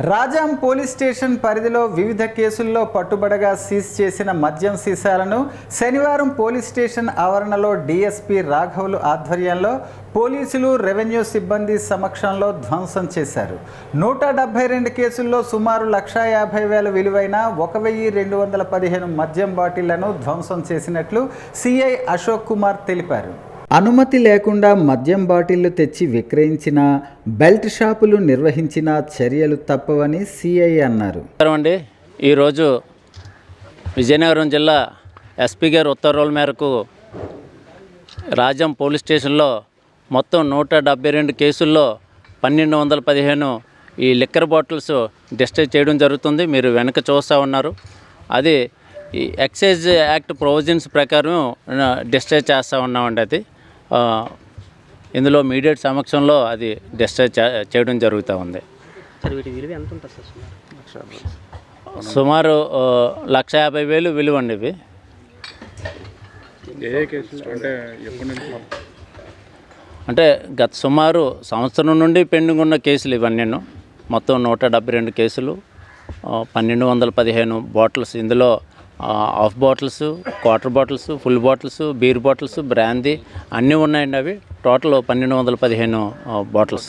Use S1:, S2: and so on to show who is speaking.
S1: Rajam police station పరిధిలో వివిధ కేసుల్లో పట్టుబడగా సీజ్ చేసిన మద్యం సీసాలను శనివారం పోలీస్ స్టేషన్ ఆవరణలో డీఎస్పీ రాఘవులు ఆధ్వర్యంలో పోలీసులు రెవెన్యూ సిబ్బంది సమక్షంలో ధ్వంసం చేశారు. 172 కేసుల్లో సుమారు 1,50,000 విలువైన 1,215 మద్యం బాటిళ్లను ధ్వంసం చేసినట్లు సిఐ అశోక్ కుమార్ తెలిపారు. అనుమతి లేకుండా మద్యం బాటిళ్లు తెచ్చి విక్రయించిన, బెల్ట్ షాపులు నిర్వహించిన చర్యలు తప్పవని సిఐ అన్నారు.
S2: ఈరోజు విజయనగరం జిల్లా ఎస్పీ గారి ఉత్తర్వుల మేరకు రాజాం పోలీస్ స్టేషన్లో మొత్తం 172 కేసుల్లో 1,215 ఈ లిక్కర్ బాటిల్స్ డిస్ట్రైజ్ చేయడం జరుగుతుంది. మీరు వెనక చూస్తూ ఉన్నారు. అది ఈ ఎక్సైజ్ యాక్ట్ ప్రొవిజన్స్ ప్రకారం డిస్ట్రైజ్ చేస్తూ ఉన్నామండి. అది ఇందులో మీడియేట్ సమక్షంలో అది డిస్ట్రైజ్ చేయడం జరుగుతూ ఉంది. సుమారు 1,50,000 విలువ అండి. ఇవి అంటే గత సుమారు సంవత్సరం నుండి పెండింగ్ ఉన్న కేసులు ఇవన్నీ. మొత్తం 172 కేసులు, 1,215 బాటిల్స్. ఇందులో half bottles, quarter bottles, full bottles, beer bottles, brandy అన్నీ ఉన్నాయండి. అవి టోటల్ 1,215 బాటిల్స్.